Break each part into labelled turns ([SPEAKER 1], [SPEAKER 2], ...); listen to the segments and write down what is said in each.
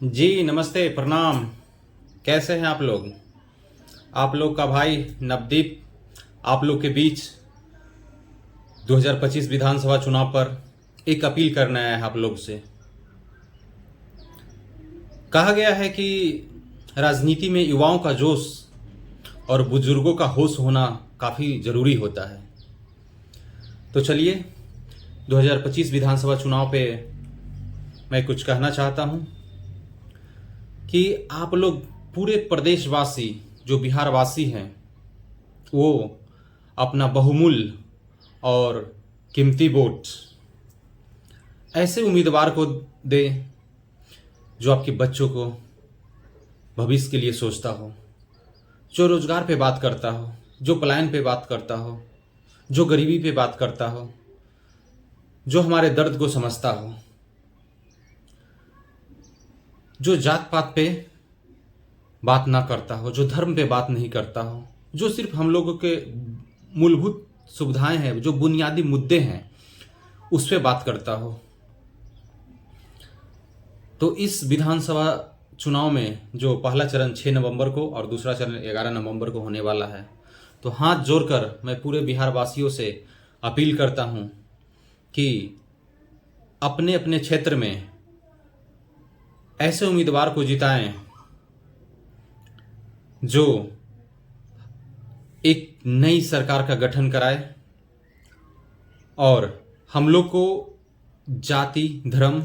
[SPEAKER 1] जी नमस्ते, प्रणाम। कैसे हैं आप लोग? आप लोग का भाई नवदीप आप लोग के बीच 2025 विधानसभा चुनाव पर एक अपील करने आया है आप लोग से। कहा गया है कि राजनीति में युवाओं का जोश और बुजुर्गों का होश होना काफ़ी ज़रूरी होता है। तो चलिए 2025 विधानसभा चुनाव पे मैं कुछ कहना चाहता हूँ कि आप लोग पूरे प्रदेशवासी जो बिहारवासी हैं वो अपना बहुमूल्य और कीमती वोट ऐसे उम्मीदवार को दे जो आपके बच्चों को भविष्य के लिए सोचता हो, जो रोजगार पे बात करता हो, जो पलायन पे बात करता हो, जो गरीबी पे बात करता हो, जो हमारे दर्द को समझता हो, जो जात पात पे बात ना करता हो, जो धर्म पे बात नहीं करता हो, जो सिर्फ हम लोगों के मूलभूत सुविधाएं हैं, जो बुनियादी मुद्दे हैं उस पे बात करता हो। तो इस विधानसभा चुनाव में जो पहला चरण 6 नवंबर को और दूसरा चरण 11 नवंबर को होने वाला है, तो हाथ जोड़कर मैं पूरे बिहार वासियों से अपील करता हूं कि अपने अपने क्षेत्र में ऐसे उम्मीदवार को जिताएं जो एक नई सरकार का गठन कराए और हम लोग को जाति धर्म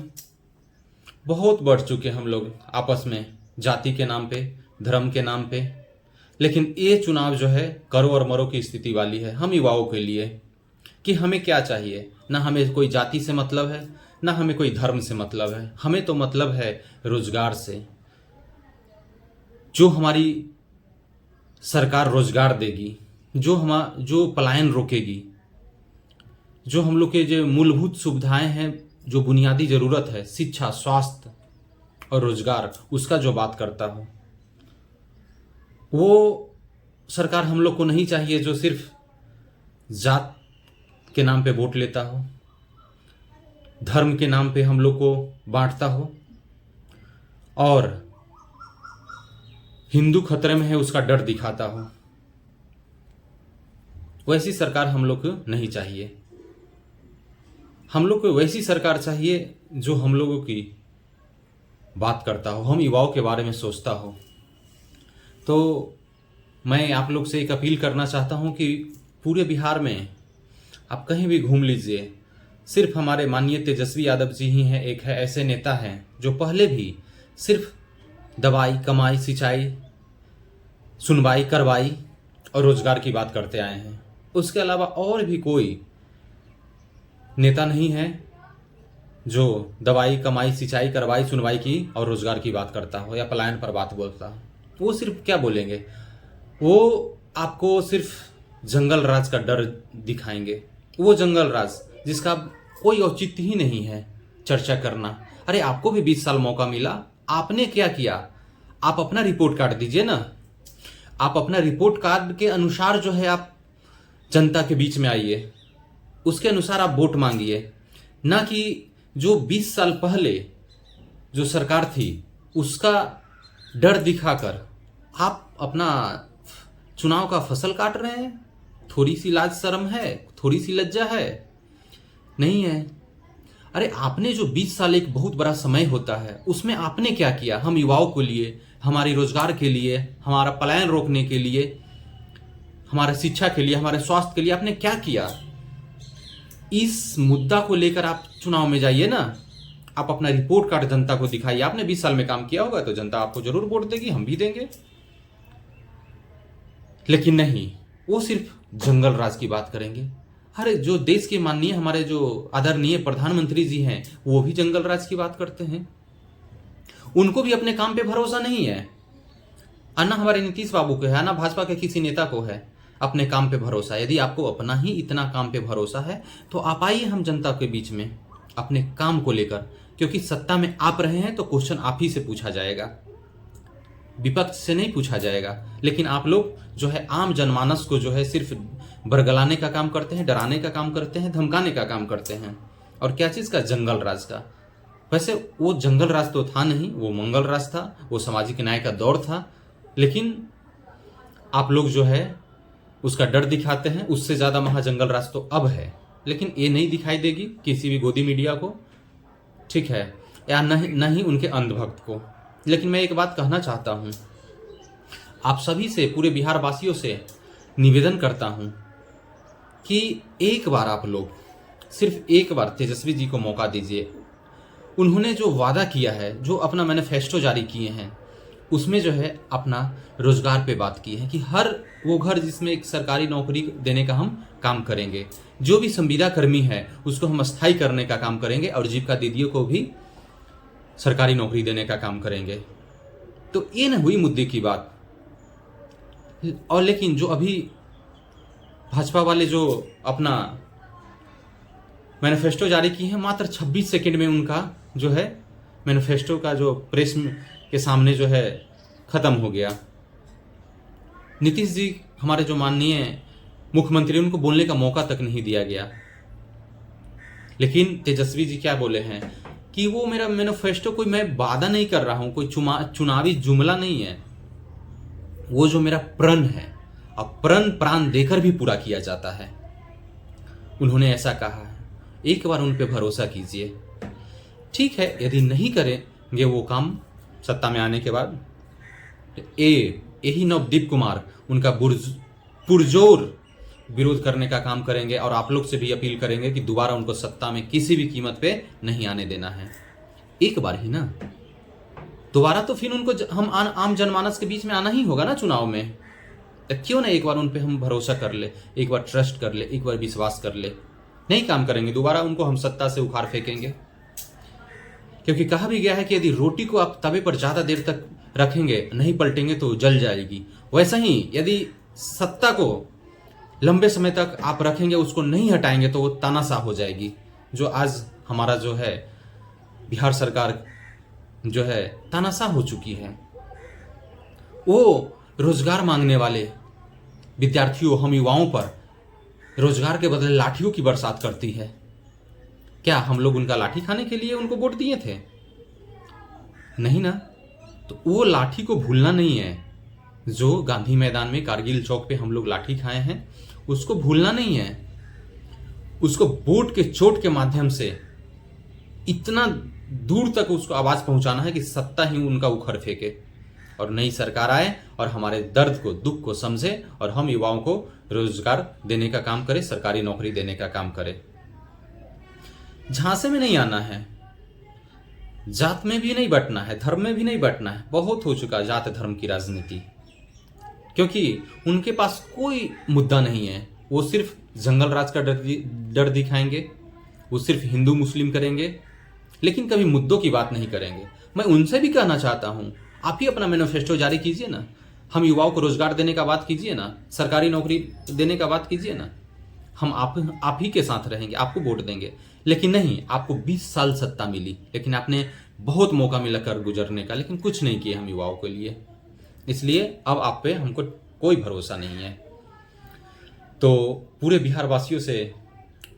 [SPEAKER 1] बहुत बढ़ चुके हम लोग आपस में, जाति के नाम पे, धर्म के नाम पे। लेकिन ये चुनाव जो है करो और मरो की स्थिति वाली है हम युवाओं के लिए कि हमें क्या चाहिए। ना हमें कोई जाति से मतलब है, ना हमें कोई धर्म से मतलब है, हमें तो मतलब है रोजगार से। जो हमारी सरकार रोजगार देगी, जो पलायन रोकेगी, जो हम लोग के जो मूलभूत सुविधाएं हैं, जो बुनियादी जरूरत है, शिक्षा, स्वास्थ्य और रोजगार, उसका जो बात करता हो, वो सरकार हम लोग को नहीं चाहिए जो सिर्फ जात के नाम पे वोट लेता हो, धर्म के नाम पे हम लोग को बांटता हो और हिंदू खतरे में है उसका डर दिखाता हो। वैसी सरकार हम लोग को नहीं चाहिए। हम लोग को वैसी सरकार चाहिए जो हम लोगों की बात करता हो, हम युवाओं के बारे में सोचता हो। तो मैं आप लोग से एक अपील करना चाहता हूं कि पूरे बिहार में आप कहीं भी घूम लीजिए, सिर्फ हमारे माननीय तेजस्वी यादव जी ही हैं, एक है ऐसे नेता हैं जो पहले भी सिर्फ दवाई, कमाई, सिंचाई, सुनवाई, करवाई और रोजगार की बात करते आए हैं। उसके अलावा और भी कोई नेता नहीं है जो दवाई, कमाई, सिंचाई, करवाई, सुनवाई की और रोजगार की बात करता हो या पलायन पर बात बोलता हो। वो सिर्फ क्या बोलेंगे, वो आपको सिर्फ जंगल राज का डर दिखाएंगे। वो जंगल राज जिसका कोई औचित्य ही नहीं है चर्चा करना। अरे आपको भी 20 साल मौका मिला, आपने क्या किया? आप अपना रिपोर्ट कार्ड दीजिए ना। आप अपना रिपोर्ट कार्ड के अनुसार जो है आप जनता के बीच में आइए, उसके अनुसार आप वोट मांगिए। ना कि जो 20 साल पहले जो सरकार थी उसका डर दिखाकर आप अपना चुनाव का फसल काट रहे हैं। थोड़ी सी लाज शर्म है, थोड़ी सी लज्जा है? नहीं है। अरे आपने जो 20 साल एक बहुत बड़ा समय होता है, उसमें आपने क्या किया हम युवाओं के लिए, हमारे रोजगार के लिए, हमारा पलायन रोकने के लिए, हमारे शिक्षा के लिए, हमारे स्वास्थ्य के लिए आपने क्या किया? इस मुद्दा को लेकर आप चुनाव में जाइए ना। आप अपना रिपोर्ट कार्ड जनता को दिखाइए। आपने 20 साल में काम किया होगा तो जनता आपको जरूर वोट देगी, हम भी देंगे। लेकिन नहीं, वो सिर्फ जंगल राज की बात करेंगे। अरे जो देश के माननीय हमारे जो आदरणीय प्रधानमंत्री जी हैं वो भी जंगल राज की बात करते हैं। उनको भी अपने काम पे भरोसा नहीं है। ना हमारे नीतीश बाबू को है, ना भाजपा के किसी नेता को है अपने काम पे भरोसा। यदि आपको अपना ही इतना काम पे भरोसा है तो आप आइए हम जनता के बीच में अपने काम को लेकर, क्योंकि सत्ता में आप रहे हैं तो क्वेश्चन आप ही से पूछा जाएगा, विपक्ष से नहीं पूछा जाएगा। लेकिन आप लोग जो है आम जनमानस को जो है सिर्फ बरगलाने का काम करते हैं, डराने का काम करते हैं, धमकाने का काम करते हैं। और क्या चीज का? जंगल राज का। वैसे वो जंगल राज तो था नहीं, वो मंगल राज था, वो सामाजिक न्याय का दौर था, लेकिन आप लोग जो है उसका डर दिखाते हैं। उससे ज़्यादा महाजंगल राज तो अब है, लेकिन ये नहीं दिखाई देगी किसी भी गोदी मीडिया को, ठीक है, या न ही उनके अंधभक्त को। लेकिन मैं एक बात कहना चाहता हूँ, आप सभी से, पूरे बिहार वासियों से निवेदन करता हूँ कि एक बार आप लोग, सिर्फ एक बार तेजस्वी जी को मौका दीजिए। उन्होंने जो वादा किया है, जो अपना मैनिफेस्टो जारी किए हैं, उसमें जो है अपना रोजगार पे बात की है कि हर वो घर जिसमें एक सरकारी नौकरी देने का हम काम करेंगे, जो भी संविदा कर्मी है उसको हम स्थायी करने का काम करेंगे, और जीविका दीदियों को भी सरकारी नौकरी देने का काम करेंगे। तो ये न हुई मुद्दे की बात। और लेकिन जो अभी भाजपा वाले जो अपना मैनिफेस्टो जारी की है, मात्र 26 सेकंड में उनका जो है मैनिफेस्टो का जो प्रेस के सामने जो है खत्म हो गया। नीतीश जी, हमारे जो माननीय मुख्यमंत्री, उनको बोलने का मौका तक नहीं दिया गया। लेकिन तेजस्वी जी क्या बोले हैं कि वो मेरा मैनिफेस्टो कोई मैं वादा नहीं कर रहा हूं, कोई चुनावी जुमला नहीं है, वो जो मेरा प्रण है, अब प्रण प्राण देकर भी पूरा किया जाता है। उन्होंने ऐसा कहा है, एक बार उन पे भरोसा कीजिए। ठीक है, यदि नहीं करेंगे वो काम सत्ता में आने के बाद, यही नवदीप कुमार उनका पुरजोर विरोध करने का काम करेंगे, और आप लोग से भी अपील करेंगे कि दोबारा उनको सत्ता में किसी भी कीमत पे नहीं आने देना है। एक बार ही ना, दोबारा तो फिर उनको हम आम जनमानस के बीच में आना ही होगा ना चुनाव में। तो क्यों ना एक बार उन पे हम भरोसा कर ले, एक बार ट्रस्ट कर ले, एक बार विश्वास कर ले। नहीं काम करेंगे, दोबारा उनको हम सत्ता से उखाड़ फेंकेंगे। क्योंकि कहा भी गया है कि यदि रोटी को आप तवे पर ज्यादा देर तक रखेंगे, नहीं पलटेंगे तो जल जाएगी। वैसा ही यदि सत्ता को लंबे समय तक आप रखेंगे, उसको नहीं हटाएंगे, तो वो तानाशाह हो जाएगी। जो आज हमारा जो है बिहार सरकार जो है तानाशाह हो चुकी है। वो रोजगार मांगने वाले विद्यार्थियों, हम युवाओं पर रोजगार के बदले लाठियों की बरसात करती है। क्या हम लोग उनका लाठी खाने के लिए उनको वोट दिए थे? नहीं ना। तो वो लाठी को भूलना नहीं है। जो गांधी मैदान में कारगिल चौक पे हम लोग लाठी खाए हैं, उसको भूलना नहीं है। उसको वोट के चोट के माध्यम से इतना दूर तक उसको आवाज पहुंचाना है कि सत्ता ही उनका उखड़ फेंके, और नई सरकार आए और हमारे दर्द को, दुख को समझे, और हम युवाओं को रोजगार देने का काम करे, सरकारी नौकरी देने का काम करे। झांसे में नहीं आना है, जात में भी नहीं बंटना है, धर्म में भी नहीं बंटना है। बहुत हो चुका जात धर्म की राजनीति, क्योंकि उनके पास कोई मुद्दा नहीं है। वो सिर्फ जंगल राज का डर दिखाएंगे, वो सिर्फ हिंदू मुस्लिम करेंगे, लेकिन कभी मुद्दों की बात नहीं करेंगे। मैं उनसे भी कहना चाहता हूं, आप ही अपना मैनिफेस्टो जारी कीजिए ना, हम युवाओं को रोजगार देने का बात कीजिए ना, सरकारी नौकरी देने का बात कीजिए ना। हम आप ही के साथ रहेंगे, आपको वोट देंगे। लेकिन नहीं, आपको 20 साल सत्ता मिली, लेकिन आपने बहुत मौका मिला कर गुजरने का, लेकिन कुछ नहीं किए हम युवाओं के लिए। इसलिए अब आप पे हमको कोई भरोसा नहीं है। तो पूरे बिहार वासियों से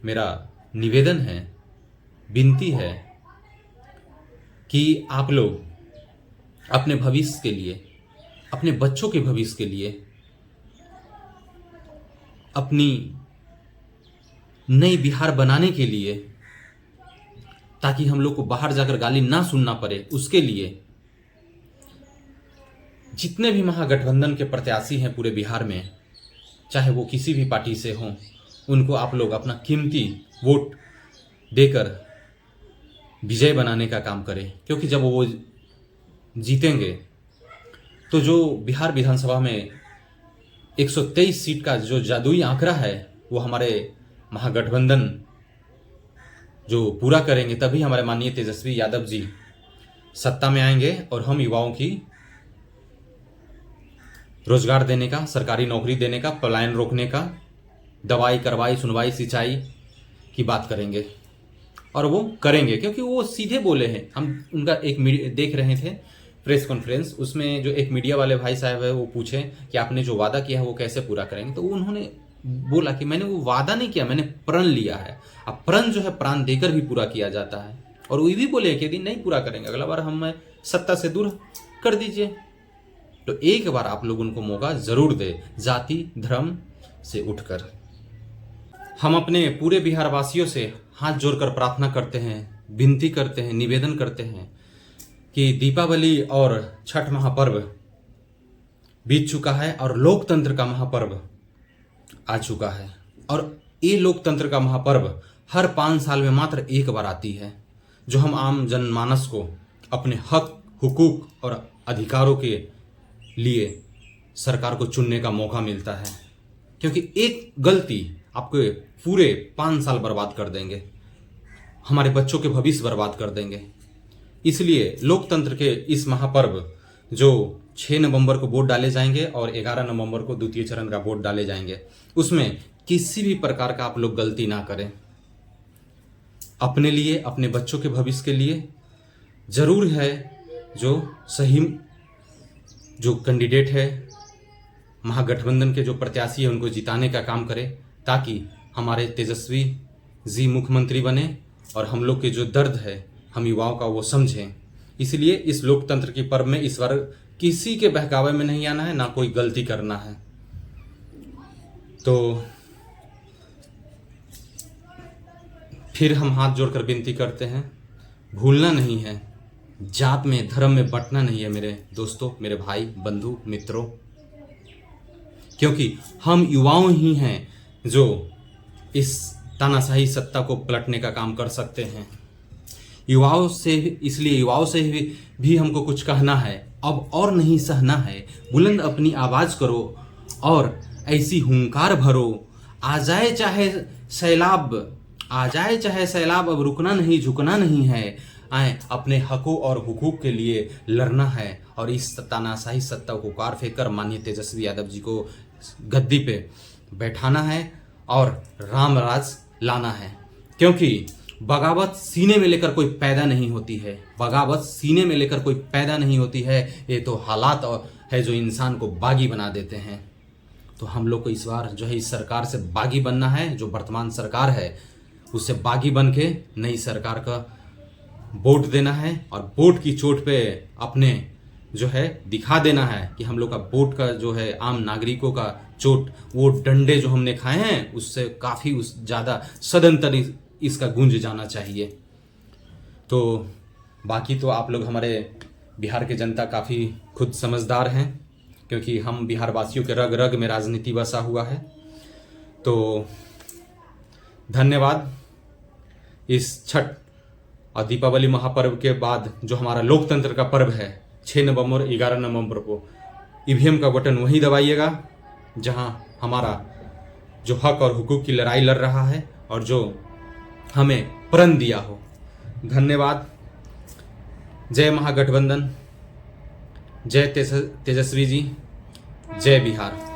[SPEAKER 1] मेरा निवेदन है, विनती है कि आप लोग अपने भविष्य के लिए, अपने बच्चों के भविष्य के लिए, अपनी नई बिहार बनाने के लिए, ताकि हम लोग को बाहर जाकर गाली ना सुनना पड़े, उसके लिए जितने भी महागठबंधन के प्रत्याशी हैं पूरे बिहार में, चाहे वो किसी भी पार्टी से हों, उनको आप लोग अपना कीमती वोट देकर विजय बनाने का काम करें। क्योंकि जब वो जीतेंगे तो जो बिहार विधानसभा में 123 सीट का जो जादुई आंकड़ा है, वो हमारे महागठबंधन जो पूरा करेंगे, तभी हमारे माननीय तेजस्वी यादव जी सत्ता में आएंगे, और हम युवाओं की रोजगार देने का, सरकारी नौकरी देने का, पलायन रोकने का, दवाई करवाई, सुनवाई, सिंचाई की बात करेंगे। और वो करेंगे क्योंकि वो सीधे बोले हैं। हम उनका एक देख रहे थे प्रेस कॉन्फ्रेंस, उसमें जो एक मीडिया वाले भाई साहब है, वो पूछे कि आपने जो वादा किया है वो कैसे पूरा करेंगे, तो उन्होंने बोला कि मैंने वो वादा नहीं किया, मैंने प्रण लिया है। अब प्रण जो है प्राण देकर भी पूरा किया जाता है, और वो भी बोले कि यदि नहीं पूरा करेंगे अगला बार हमें सत्ता से दूर कर दीजिए। तो एक बार आप लोग उनको मौका जरूर दे, जाति धर्म से उठकर। हम अपने पूरे बिहार वासियों से हाथ जोड़कर प्रार्थना करते हैं, विनती करते हैं, निवेदन करते हैं कि दीपावली और छठ महापर्व बीत चुका है और लोकतंत्र का महापर्व आ चुका है। और ये लोकतंत्र का महापर्व हर 5 साल में मात्र एक बार आती है, जो हम आम जनमानस को अपने हक, हुकूक और अधिकारों के लिए सरकार को चुनने का मौका मिलता है। क्योंकि एक गलती आपके पूरे 5 साल बर्बाद कर देंगे, हमारे बच्चों के भविष्य बर्बाद कर देंगे। इसलिए लोकतंत्र के इस महापर्व जो 6 नवंबर को वोट डाले जाएंगे और 11 नवंबर को द्वितीय चरण का वोट डाले जाएंगे, उसमें किसी भी प्रकार का आप लोग गलती ना करें। अपने लिए, अपने बच्चों के भविष्य के लिए जरूर है जो सही जो कैंडिडेट है, महागठबंधन के जो प्रत्याशी है, उनको जिताने का काम करे, ताकि हमारे तेजस्वी जी मुख्यमंत्री बने और हम लोग के जो दर्द है हम युवाओं का वो समझें। इसलिए इस लोकतंत्र की पर्व में इस बार किसी के बहकावे में नहीं आना है, ना कोई गलती करना है। तो फिर हम हाथ जोड़कर विनती करते हैं, भूलना नहीं है, जात में धर्म में बंटना नहीं है मेरे दोस्तों, मेरे भाई बंधु मित्रों। क्योंकि हम युवाओं ही हैं जो इस तानाशाही सत्ता को पलटने का काम कर सकते हैं। इसलिए युवाओं से भी हमको कुछ कहना है, अब और नहीं सहना है। बुलंद अपनी आवाज करो और ऐसी हुंकार भरो, आ जाए चाहे सैलाब, अब रुकना नहीं, झुकना नहीं है। आए अपने हकों और हुकूक के लिए लड़ना है और इस तानाशाही सत्ता को कार फेंक कर माननीय तेजस्वी यादव जी को गद्दी पे बैठाना है और राम राज लाना है। क्योंकि बगावत सीने में लेकर कोई पैदा नहीं होती है, बगावत सीने में लेकर कोई पैदा नहीं होती है। ये तो हालात है जो इंसान को बागी बना देते हैं। तो हम लोग को इस बार जो है इस सरकार से बागी बनना है। जो वर्तमान सरकार है उससे बागी बन के नई सरकार का वोट देना है और वोट की चोट पे अपने जो है दिखा देना है कि हम लोग का वोट का जो है आम नागरिकों का चोट, वो डंडे जो हमने खाए हैं उससे काफ़ी ज़्यादा सदंतर इसका गूंज जाना चाहिए। तो बाकी तो आप लोग हमारे बिहार के जनता काफ़ी खुद समझदार हैं, क्योंकि हम बिहार वासियों के रग रग में राजनीति बसा हुआ है। तो धन्यवाद। इस छठ और दीपावली महापर्व के बाद जो हमारा लोकतंत्र का पर्व है 6 नवंबर 11 नवंबर को ईवीएम का बटन वहीं दबाइएगा जहां हमारा जो हक और हुकूक की लड़ाई लड़ रहा है और जो हमें प्रण दिया हो। धन्यवाद। जय महागठबंधन, जय तेजस्वी जी, जय बिहार।